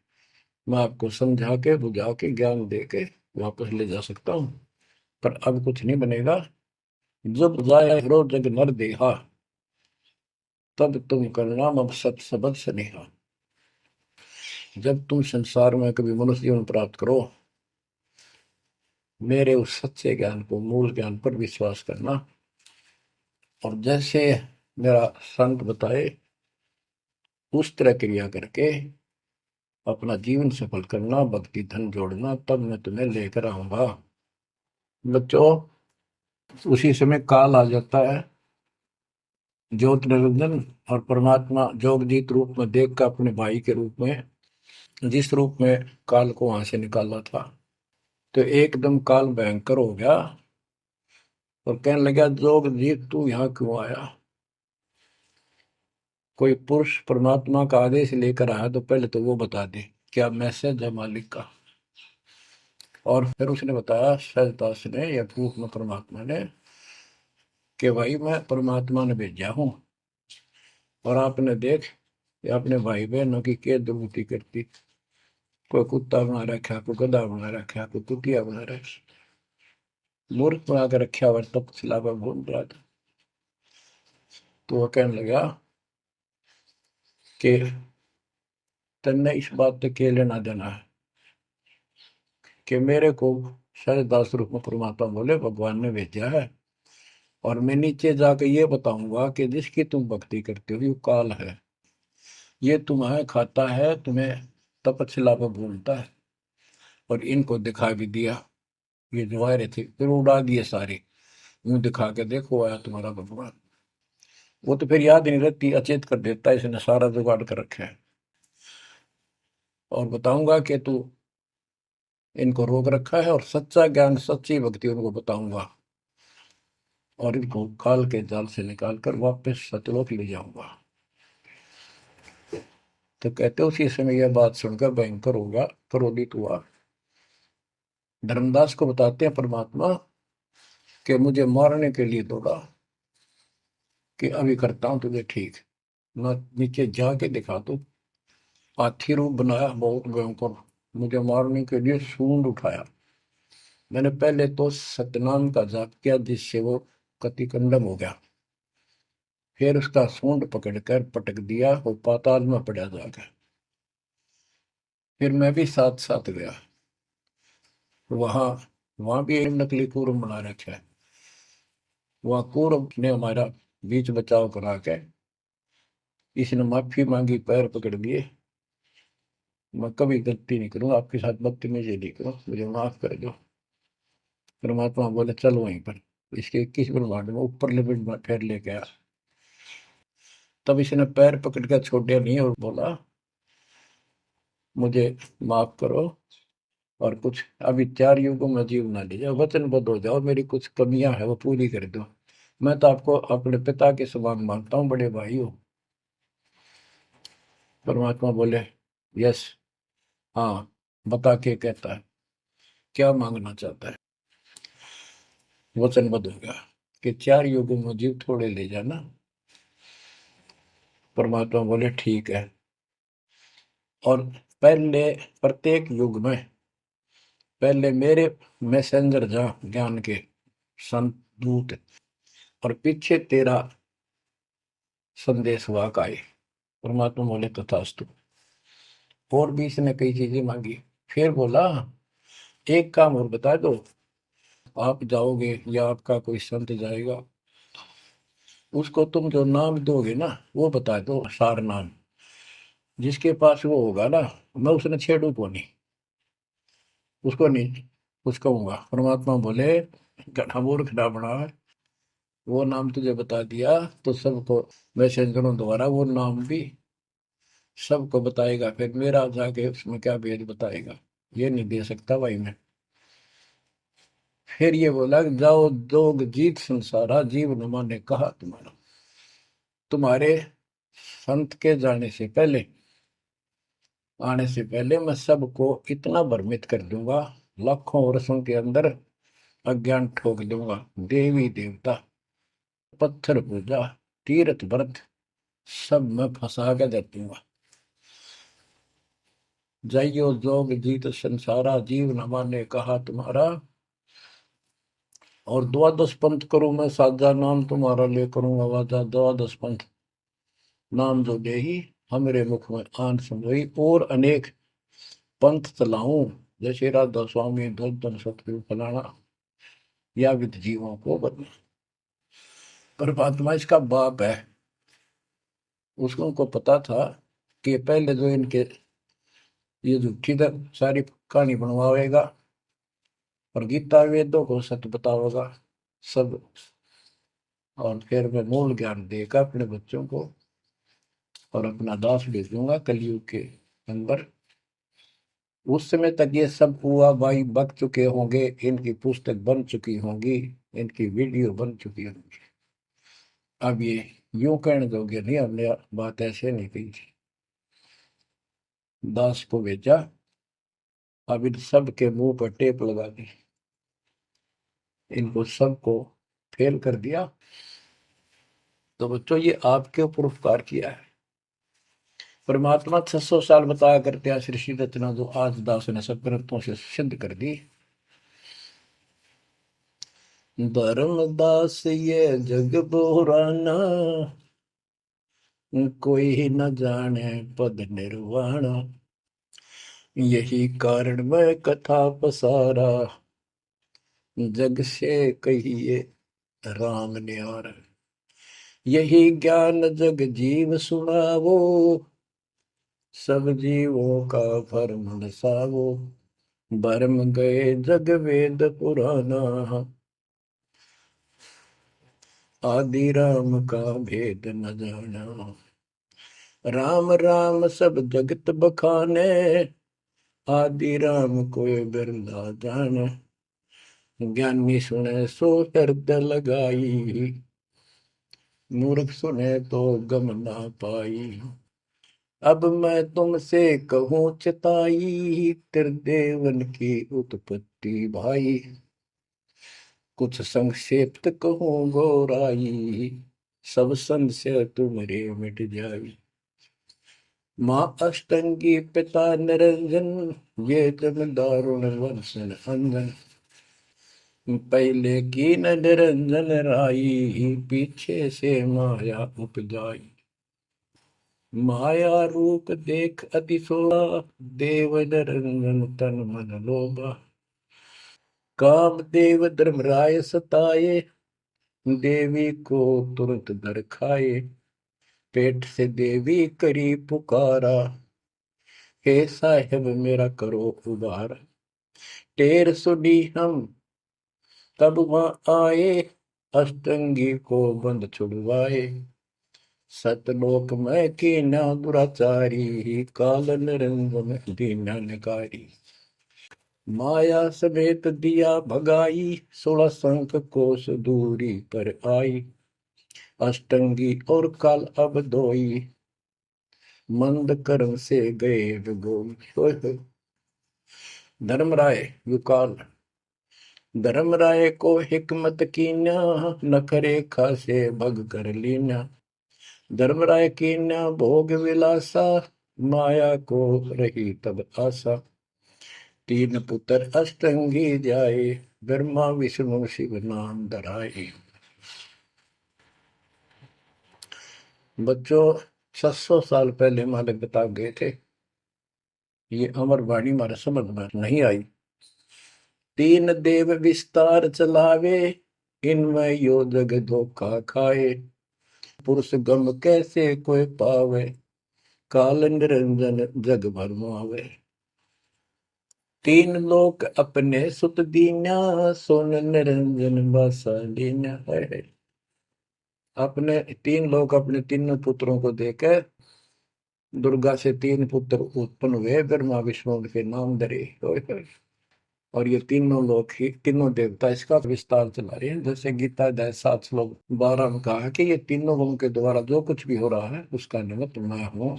मैं आपको समझा के बुझा के ज्ञान दे के वापस ले जा सकता हूँ। पर अब कुछ नहीं बनेगा। जब जाए रो जग नर देहा, तब तुम करना मम सत सबद स्नेहा। जब तुम संसार में कभी मनुष्य जीवन प्राप्त करो, मेरे उस सच्चे ज्ञान को, मूल ज्ञान पर विश्वास करना, और जैसे मेरा संत बताए उस तरह क्रिया करके अपना जीवन सफल करना, भक्ति धन जोड़ना, तब मैं तुम्हें लेकर आऊंगा। बच्चों, उसी समय काल आ जाता है, ज्योत निरंजन और परमात्मा जोगजीत रूप में देख कर अपने भाई के रूप में, जिस रूप में काल को वहां से निकाला था, तो एकदम काल भयंकर हो गया और कहने लगा जोगजीत तू यहाँ क्यों आया। कोई पुरुष परमात्मा का आदेश लेकर आया तो पहले तो वो बता दे क्या मैसेज है मालिक का। और फिर उसने बताया सहजदास ने या रूप में परमात्मा ने कि भाई मैं परमात्मा ने भेजा हूं, और आपने देख ये अपने भाई बहनों की क्या दुर्गति करती, कोई कुत्ता बना रखा, कोई गधा बना रखा, कोई कुतिया बना रखा, मूर्ख बना के रखा हुआ तब सिलावा घूम रहा था। तो वह कहने लगा कि तन्ने इस बात से के लेना देना है कि मेरे को सहजदास रूप में परमात्मा बोले भगवान ने भेजा है, और मैं नीचे जाकर ये बताऊंगा कि जिसकी तुम भक्ति करते हो ये काल है, ये तुम्हें खाता है, तुम्हें तपस्या पर भूलता है। और इनको दिखा भी दिया, ये जो आ रहे थे फिर उड़ा दिए सारे, यूं दिखा के देखो आया तुम्हारा भगवान। वो तो फिर याद नहीं रहती, अचेत कर देता है, इसने सारा जुगाड़ कर रखा है। और बताऊंगा कि तू इनको रोक रखा है, और सच्चा ज्ञान सच्ची भक्ति उनको बताऊंगा, और इनको काल के जाल से निकाल कर वापस सतलोक ले जाऊंगा। तो कहते उसी समय यह बात सुनकर भयंकर होगा, क्रोधित हुआ। धर्मदास को बताते हैं परमात्मा कि मुझे मारने के लिए दौड़ा कि अभी करता हूं तुझे ठीक, मैं नीचे जाके दिखा दू। हाथी रूप बनाया बहुत भयंकर, मुझे मारने के लिए सूंड उठाया। मैंने पहले तो सतनाम का जाप किया जिससे वो कतिकंडम हो गया, फिर उसका सूंड पकड़कर पटक दिया, वो पाताल में पड़ा जाकर। फिर मैं भी साथ साथ गया, वहां वहां भी एक नकली कूर्म बना रखा है, वहां कूर्म ने हमारा बीच बचाव करा के इसने माफी मांगी, पैर पकड़ लिए, मैं कभी गलती नहीं करूँ आपके साथ, बदतमीजी नहीं करूँ, मुझे माफ कर दो। परमात्मा बोले चल वहीं पर इसके 21 ब्रह्मांड में ऊपर लिमिट में फिर लेके आया। तब इसने पैर पकड़ कर छोड़े नहीं और बोला मुझे माफ करो, और कुछ अभी 4 युगों में जीव ना लीजिए, वचनबद्ध हो जाओ, मेरी कुछ कमियां है वो पूरी कर दो। मैं तो आपको अपने पिता के समान मानता हूँ, बड़े भाई हो। परमात्मा बोले यस, हाँ, बता के कहता है क्या मांगना चाहता है। वचनबद्ध हो गया कि 4 युगों में जीव थोड़े ले जाना। परमात्मा बोले ठीक है। और पहले प्रत्येक युग में पहले मेरे मैसेंजर जा ज्ञान के संत दूत, और पीछे तेरा संदेश वाहक आए। परमात्मा बोले तथास्तु। और भी इसने कई चीजें मांगी। फिर बोला एक काम और बता दो, आप जाओगे या आपका कोई संत जाएगा, उसको तुम जो नाम दोगे ना वो बता दो, सार नाम। जिसके पास वो होगा ना, मैं उसने छेड़ू को नहीं, उसको नहीं कुछ कहूंगा। परमात्मा बोले गधा मूर्ख ना बना, वो नाम तुझे बता दिया तो सबको मैसेंजरों द्वारा वो नाम भी सबको बताएगा, फिर मेरा जाके उसमें क्या भेद बताएगा, ये नहीं दे सकता भाई मैं। फिर ये बोला कि जाओ दोग जीत संसारा, जीव न माने कहा तुम्हारा। तुम्हारे संत के जाने से पहले, आने से पहले मैं सबको इतना भ्रमित कर दूंगा, लाखों वर्षों के अंदर अज्ञान ठोक दूंगा। देवी देवता, पत्थर पूजा, तीर्थ व्रत सब मैं फंसा के दे दूंगा। जाइयो जोग जीत संसारा, जीव न माने कहा तुम्हारा। और द्वादश पंथ करूं मैं साजा, नाम तुम्हारा ले करूंगा वाजा। द्वादश पंथ नाम जो देही, हमरे मुख में आन समोई। और अनेक पंथ चलाऊं, जैसे राधा स्वामी, धन सतगुरु फलाना, या विद जीवों को बदला। परमात्मा इसका बाप है। उसको को पता था कि पहले जो इनके ये झूठी सारी कहानी बनवाएगा और गीता वेदों को सत्य बतावेगा सब, और फिर मैं मूल ज्ञान देगा अपने बच्चों को, और अपना दास भेजूंगा कलयुग के अंदर। उस समय तक ये सब हुआ भाई बक चुके होंगे, इनकी पुस्तक बन चुकी होंगी, इनकी वीडियो बन चुकी होंगी। अब ये यूं कहने दोगे नहीं, हमने बात ऐसे नहीं कही थी। दास को भेजा, अब इन सब के मुंह पर टेप लगा दी, इनको सबको फेल कर दिया। तो बच्चों ये आपके ऊपर उपकार किया है। परमात्मा 600 साल बताया करते हैं सृष्टि रचना, जो आज दास ने सब ग्रंथों से सिद्ध कर दी। धर्मदास ये जग बोराना, कोई न जाने पद निर्वाणा। यही कारण मैं कथा पसारा, जग से कहिए राम न्यारा। यही ज्ञान जग जीव सुनावो, सब जीवों का भरम नसावो। भरम गए जग वेद पुराना, आदि राम का भेद न जाना। राम राम सब जगत बखाने, आदि राम कोई बिरला जाने। ज्ञानी सुने सो हृदय लगाई, मूर्ख सुने तो गम ना पाई। अब मैं तुमसे कहूँ चिताई, त्रिदेवन की उत्पत्ति भाई। कुछ संक्षेप्त कहूँ गौराई, सब संशय तुमरे मिट जाई। माँ अष्टंगी पिता निरंजन, ये जन दारुण वर्षन अंजन। पहले की न निरंजन राई, पीछे से माया उपजाई। माया रूप देख अति शोभा, देव निरंजन तन मन लोभा। काम देव धर्मराय सताए, देवी को तुरंत दर खाए। पेट से देवी करी पुकारा, हे साहेब मेरा करो उबार। टेर सुनी हम तब वहां आए, अष्टंगी को बंद छुड़वाए। सतलोक में कीना दुराचारी, काल निरंजन दीनानकारी। माया समेत दिया भगाई, 16 संख कोस दूरी पर आई। अष्टंगी और काल अब दोई, मंद कर्म से गए विगोई। धर्मराय युकाल, धर्मराय को हिकमत कीन्या, नखरे खासे भग कर लीन्या। धर्मराय कीन्या भोग विलासा, माया को रही तब आशा। तीन पुत्र अष्टंगी जाए, ब्रह्मा विष्णु शिव नाम धराए। बच्चों 700 साल पहले हमारे बता गए थे, ये अमर वाणी हमारे समझ में नहीं आई। तीन देव विस्तार चलावे, इनमें यो जग धोखा खाए। पुरुष गम कैसे कोई पावे, काल निरंजन जग भरमावे। तीन लोक अपने सुत दीन्या, सोन निरंजन बासा लीन्या है। अपने तीन लोग अपने तीनों पुत्रों को देकर दुर्गा से तीन पुत्र उत्पन्न हुए, ब्रह्मा विष्णु के नाम धरे। और ये तीनों लोग ही तीनों देवता इसका विस्तार चला रहे हैं। जैसे गीता अध्याय 7 श्लोक 12 में कहा कि ये तीनों लोगों के द्वारा जो कुछ भी हो रहा है उसका निमित्त मैं हूं।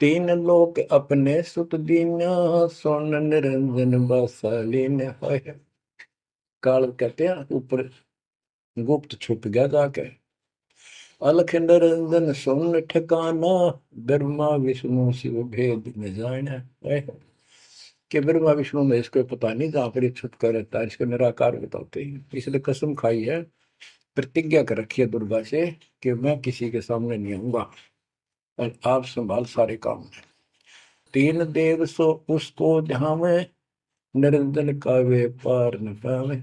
तीन लोग अपने सुत दीन्या, सोन निरंजन बासालीन। काल कहते हैं ऊपर गुप्त छुप गया जाके। अलख निरंजन सोन ठिकाना, ब्रह्मा विष्णु शिव भेद न जाना। कि ब्रह्मा विष्णु में इसको पता नहीं, जहां पर छुप कर रहता है इसको निराकार बताते हैं। इसलिए कसम खाई है, प्रतिज्ञा कर रखी है दुर्गा से कि मैं किसी के सामने नहीं आऊंगा और आप संभाल सारे काम। तीन देव सो उसको ध्यावे, निरंजन का वे पार न पावे।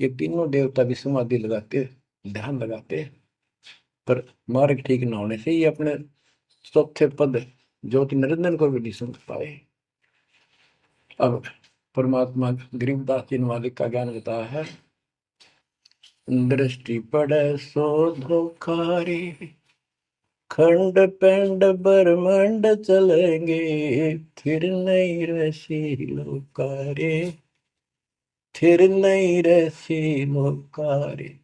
ये तीनों देवता भी समाधि लगाते, ध्यान लगाते, पर मार्ग ठीक न होने से ये अपने चौथे पद ज्योति निरंजन को भी नहीं समझ पाए। अब परमात्मा गरीबदास जी मालिक का ज्ञान बताया है। दृष्टि पड़े सो धोखारी, खंड पेंड ब्रह्मांड चलेंगे, फिर नहीं रसी लोकारे, फिर नहीं रसी लोकारे।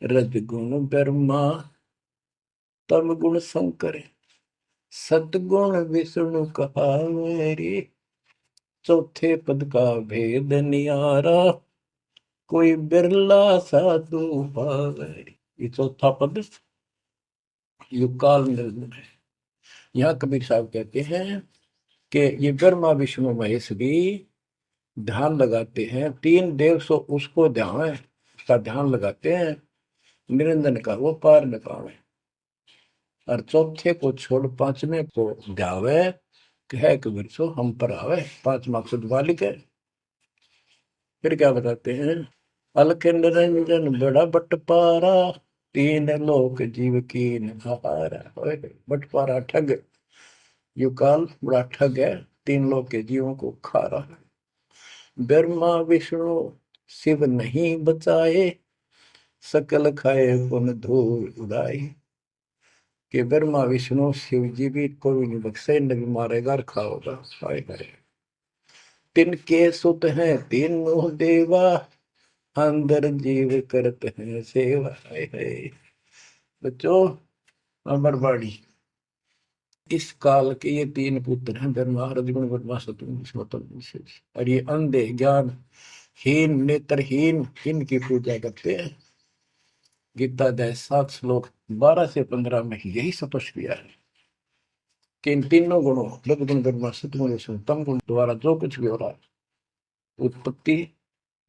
रजगुण ब्रह्मा तम गुण शंकर, सतगुण विष्णु कहावे। चौथे पद का भेद नियारा, कोई बिरला साधु पावे। ये चौथा पद युकाल निरंजन है। यहाँ कबीर साहब कहते हैं कि ये ब्रह्मा विष्णु महेश भी ध्यान लगाते हैं। तीन देव सो उसको ध्यान है, उसका ध्यान लगाते हैं, निरंजन का वो पार न पावे। और चौथे को छोड़ पांचवें को ध्यावे, कह कबीर सो हम पर आवे। पांच मकसद वालिक है। फिर क्या बताते हैं, अलख निरंजन बड़ा बटपारा, तीन लोक जीव की नहारा। बटपारा ठग, युकाल बड़ा ठग है, तीन लोक के जीवों को खा रहा है। ब्रह्मा विष्णु शिव नहीं बचाए, सकल खाए पुन धूल उड़ाए। कि ब्रह्मा विष्णु शिव जी भी कोई नहीं बख्शे, न भी मारेगा और खाओगा। तिनके सुत हैं तीनों देवा, अंदर जीव करते हैं सेवा। बच्चों अमरवाणी, इस काल के ये तीन पुत्र हैं, ब्रह्मा रजगुण ब्रह्मा सतगुण विष्णु। और ये अंधे ज्ञान हीन नेत्रहीन इनकी पूजा करते हैं। गीता अध्याय 7 श्लोक 12 से 15 में यही स्पष्ट किया है कि इन तीनों गुणों रजगुण ब्रह्मा सतगुण विष्णु तम गुण द्वारा जो कुछ भी हो रहा है, उत्पत्ति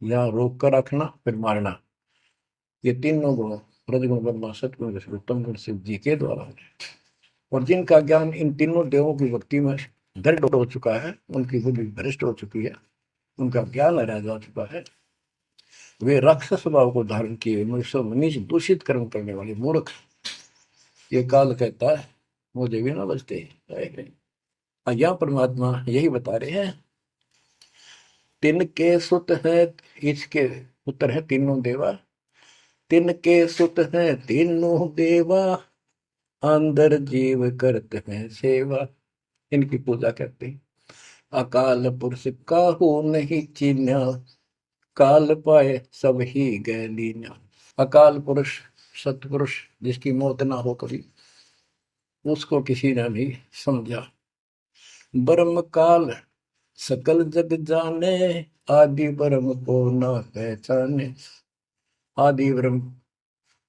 या रोक कर रखना फिर मारना, ये तीनों गुण रजगुण ब्रह्मा सतगुण विष्णु तम गुण शिव जी के द्वारा है। और जिनका ज्ञान इन तीनों देवों की भक्ति में दृढ़ हो चुका है, उनकी बुद्धि भ्रष्ट हो चुकी है, उनका ज्ञान रह जा चुका है, वे राक्षस स्वभाव को धारण किए मनुष्य दूषित कर्म करने वाले मूर्ख, ये काल कहता है मुझे भी ना बचते। यहाँ परमात्मा यही बता रहे हैं, तिनके सुत हैं, इसके पुत्र है तीनों देवा, तिनके सुत हैं तीनों देवा, अंदर जीव करते हैं सेवा। इनकी पूजा करते हैं। अकाल पुरुष काहू नहीं चीन्या, काल पाए सब ही गए लीन्या। अकाल पुरुष सतपुरुष जिसकी मौत ना हो कभी, उसको किसी ने नहीं समझा। ब्रह्म काल सकल जग जाने, आदि ब्रह्म को न पहचाने। आदि ब्रह्म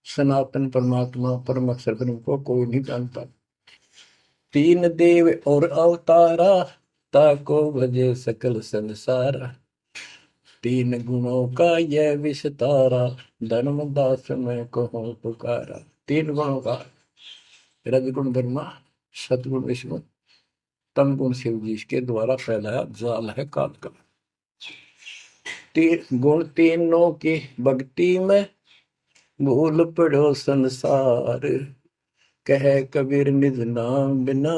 सनातन परमात्मा परम अक्षर ब्रह्म को कोई नहीं जानता। तीन देव और अवतारा, ताको भजे सकल संसारा। तीन गुणों का यह विस्तारा, धर्मदास में कहूँ पुकारा। तीन गुणों का, रजगुण ब्रह्मा, सतगुण विष्णु, तम गुण शिव जी के द्वारा फैलाया जाल है काल का। तीन गुण तीनों की भक्ति में, भूल पड़ो संसार। कह कबीर निज नाम बिना,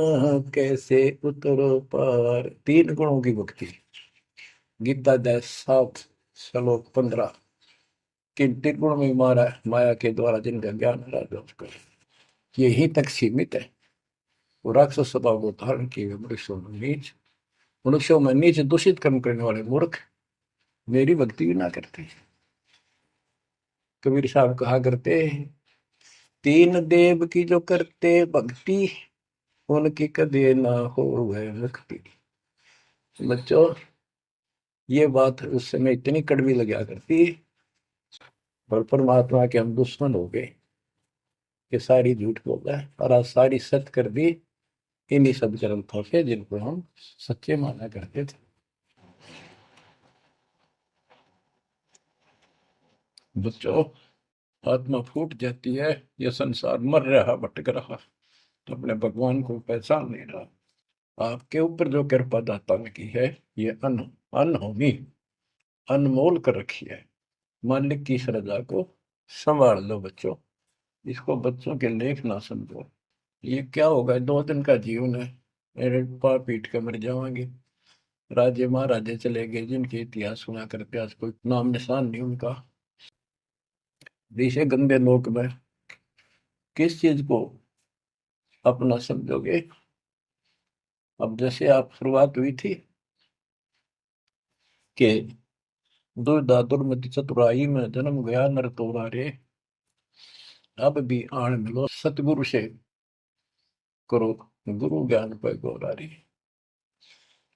कैसे उतरो पार। तीन गुणों की भक्ति, गीता 7 श्लोक 15। किन तीन गुण में मारा माया के द्वारा जिनका ज्ञान राजा उसका यही तक सीमित है। वो राक्षस स्वभाव को धारण किए मनुष्यों में नीच, मनुष्यों में नीच दूषित कर्म करने वाले मूर्ख मेरी भक्ति भी ना करते। कबीर साहब कहा करते, तीन देव की जो करते भक्ति, उनकी कदे ना हो वह मुक्ति। बच्चों, ये बात उस समय इतनी कड़वी लगा करती, और परमात्मा के हम दुश्मन हो गए कि सारी झूठ बोल रहा है, और आज सारी सत्य कर दी इन्हीं सब ग्रंथों से जिनको हम सच्चे माना करते थे। बच्चों, आत्मा फूट जाती है, यह संसार मर रहा भटक रहा, तो अपने भगवान को पहचान नहीं रहा। आपके ऊपर जो कृपा दाता ने की है, ये अनहोनी अनमोल कर रखी है। मालिक की श्रद्धा को संभाल लो बच्चों, इसको बच्चों के लेख ना समझो। ये क्या होगा, 2 दिन का जीवन है, मेरे पार पीट कर मर जाओगे। राजे महाराजे चले गए जिनके इतिहास सुना करते, आज कोई नाम निशान नहीं उनका। इसे गंदे लोक में किस चीज को अपना समझोगे। अब जैसे आप शुरुआत हुई थी कि दुर्धा दुर्मति चतुराई में जन्म गया नर तोरा रे, अब भी आण मिलो सतगुरु से करो गुरु ज्ञान पर गौरा रे।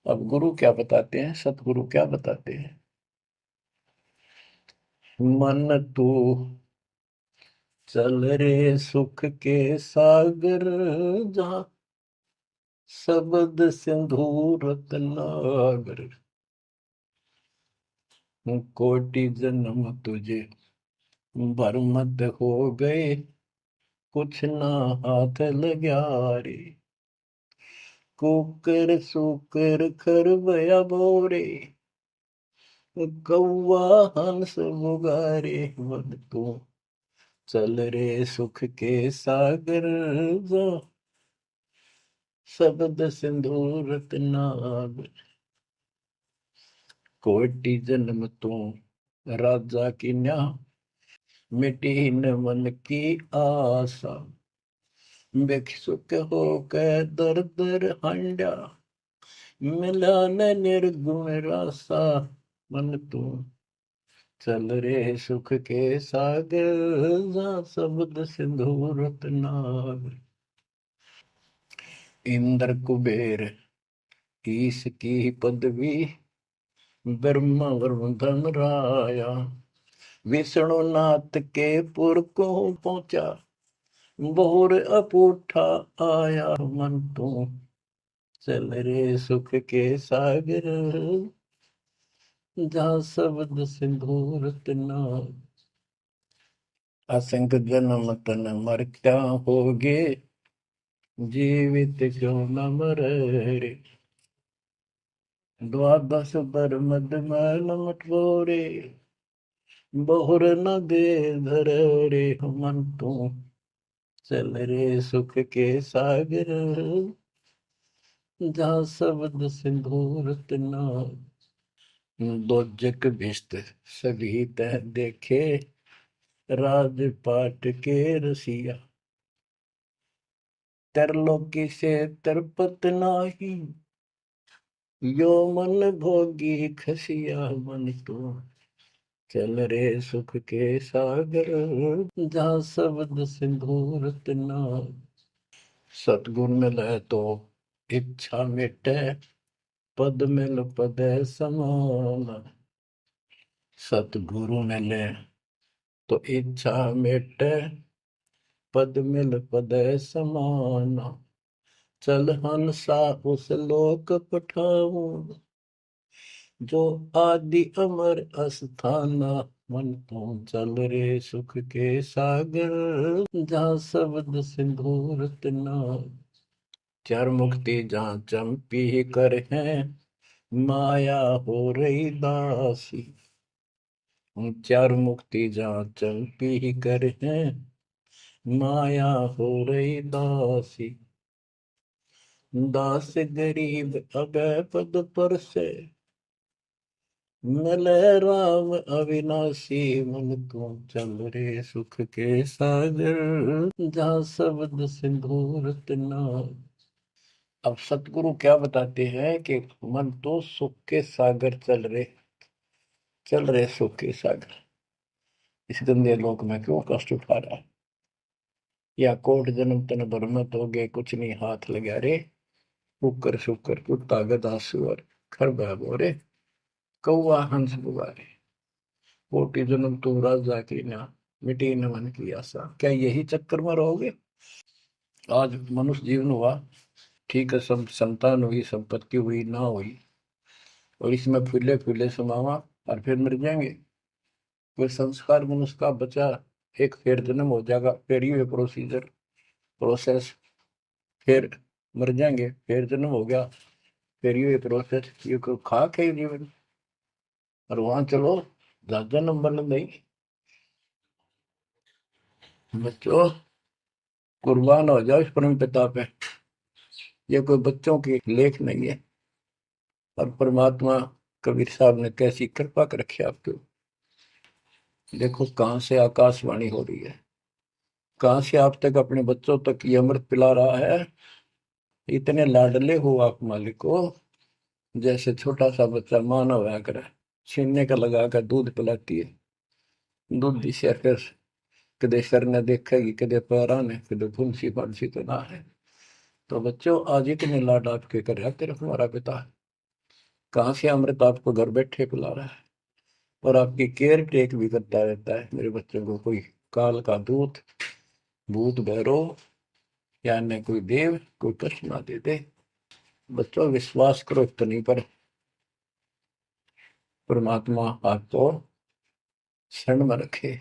अब गुरु क्या बताते हैं, सतगुरु क्या बताते हैं। मन तू चल रे सुख के सागर, जहाँ शब्द सिंधु रत्नागर। कोटि जन्म तुझे भरमत हो गए, कुछ ना हाथ लग्या रे। कुकर सुकर खरबया बोरे, कौवा हंस मुगारे। मन तू चल रे सुख के सागर, जो शब्द सिंधु रत्नागर। कोटि जन्म तू राजा की न्या, मिटी न मन की आशा। भिक्षुक होकर दर दर हंडा, मिला न निर्गुण रासा। मन तू चल रे सुख के सागर, जहाँ शब्द सिंधु रत्नागर। इंद्र कुबेर ईश की पदवी, ब्रह्मा वरुण धन राया। विष्णु नाथ के पुर को पहुंचा, बोर अपूठा आया। मन तू चल रे सुख के सागर, जहाँ शब्द सिंधु रत्नागर। असंख्य जन्म तन मरता होगे, जीवित क्यों न मरे रे। द्वादश बर मद मैल मटोरे, बहुर न दे धर रे। मन तू चल रे सुख के सागर, जहाँ शब्द सिंधु रत्नागर। दोजक भिष्ट सभी तह देखे, राजपाट के रसिया। तरलोकी से तरपत नाही, यो मन भोगी खसिया। मन तो चल रे सुख के सागर, जहाँ शब्द सिंधु रत्नागर। सतगुण मिले तो इच्छा मिटे, पद मिल पद समान। सतगुरु मिले तो इच्छा मिटे, पद मिल पद समान। चल हंसा उस लोक पठाऊं, जो आदि अमर अस्थाना। मन तो चल रे सुख के सागर, जहाँ शब्द सिंदूर तना। चार मुक्ति जहाँ चंपी कर है, माया हो रही दासी। चार मुक्ति जहाँ चंपी कर है, माया हो रही दासी। दास गरीब अगय पद पर से, मिले राम अविनाशी। मन तू चल रे सुख के सागर, जहाँ शब्द सिंदूर तना। अब सतगुरु क्या बताते हैं कि मन तो सुख के सागर चल रहे सुख के सागर। इस गंदे लोक में क्यों कष्ट उठा रहा है? या कोट जन्म तन भर में तो गए, कुछ नहीं हाथ लगा रे। कुकर शुकर कुत्ता गधा सुअर, खरबा बोरे, कौआ हंस बुआरे। कोटि जन्म तू राजा की ना, मिटी न मन की आशा। क्या यही चक्कर में रहोगे? आज मनुष्य जीवन हुआ, ठीक है, सब संतान हुई, संपत्ति हुई ना हुई, और इसमें फूले फूले समावा और फिर मर जाएंगे। कोई संस्कार मनुष्य का बचा, एक फिर जन्म हो जाएगा, फिर ये प्रोसेस, फिर मर जाएंगे, फिर जन्म हो गया, फिर ये प्रोसेस। ये कोई खाक है जीवन? और वहां चलो जन्म बन नहीं। बच्चों, कुर्बान हो जाओ इस परम पिता पे। ये कोई बच्चों की लेख नहीं है। और परमात्मा कबीर साहब ने कैसी कृपा कर रखी आपके। देखो कहां से आकाशवाणी हो रही है, कहां से आप तक अपने बच्चों तक ये अमृत पिला रहा है। इतने लाडले हो आप मालिक को, जैसे छोटा सा बच्चा माना हुआ करे, छीनने का लगा कर दूध पिलाती है। दूध दी से फिर कदे सर ने देखेगी, कदे पैरा ने, कदे फुंसी फांसी तो ना है। तो बच्चों, आज इतने लाड आपके कर रहा तेरा हमारा पिता, कहाँ से अमृत आपको घर बैठे पिला रहा है। और आपकी केयर टेक भी करता रहता है मेरे बच्चों को। कोई काल का दूत, भूत भैरव या अन्य कोई देव कोई कष्ट ना दे दे। बच्चों, विश्वास करो इतनी पर, परमात्मा आपको शरण में रखे।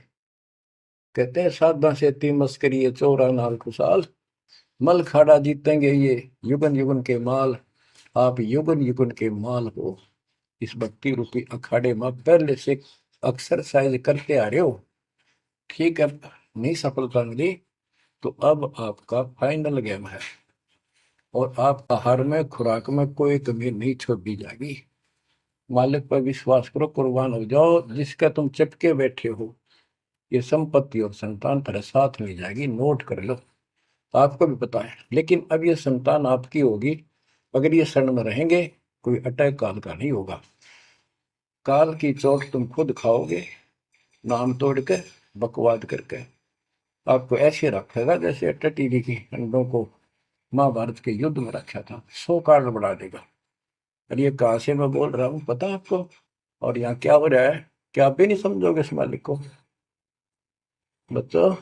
कहते हैं साधा से ती मस्करी है, चौरा नाल खुशाल। मल खाड़ा जीतेंगे ये युगन युगन के माल। आप युगन युगन के माल हो। इस भक्ति रूपी अखाड़े में पहले से एक्सरसाइज करते आ रहे हो, ठीक है। नहीं सफलता मिली तो अब आपका फाइनल गेम है, और आप आहार में खुराक में कोई कमी नहीं छोड़ी जाएगी। मालिक पर विश्वास करो, कुर्बान हो जाओ। जिसका तुम चिपके बैठे हो, ये संपत्ति और संतान तेरे साथ मिल जाएगी, नोट कर लो। आपको भी पता है, लेकिन अब ये संतान आपकी होगी अगर ये शरण में रहेंगे। कोई अटैक काल का नहीं होगा। काल की चोट तुम खुद खाओगे, नाम तोड़ के, बकवाद करके। आपको ऐसे रखेगा जैसे टटीरी की अंडों को महाभारत के युद्ध में रखा था, 100 कारण बढ़ा देगा। और ये कहां से मैं बोल रहा हूँ पता है आपको? और यहाँ क्या हो रहा है, क्या आप भी नहीं समझोगे इस मालिक को? बच्चों,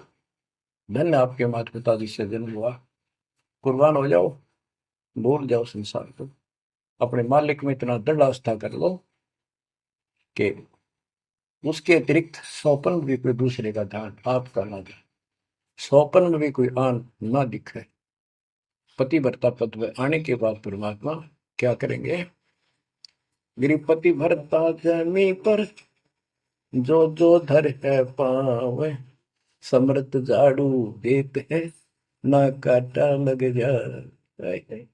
धन्य आपके माता पिता जिससे जन्म हुआ। कुर्बान हो जाओ, भूल जाओ संसार को, अपने मालिक में इतना दृढ़ आस्था कर लो कि उसके अतिरिक्त सौपन में भी कोई दूसरे का ध्यान आपका ना दे, सौपन में भी कोई आन ना दिखे। पति भरता पद में आने के बाद परमात्मा क्या करेंगे? गिरिपति भरता जमी पर, जो जो धर है पावे। समृत झाड़ू देते हैं, ना काटा लग जाए।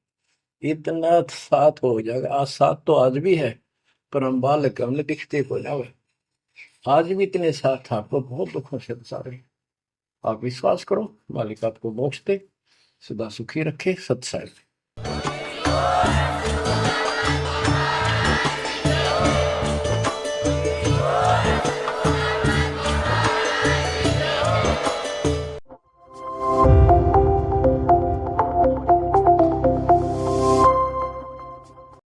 इतना साथ हो जाएगा। आज साथ तो आज भी है, पर हम बालक हमने दिखते हो जावे। आज भी इतने साथ आपको बहुत दुखों से सारे। आप विश्वास करो, मालिक आपको मोक्ष दे, सदा सुखी रखे, सत्संग।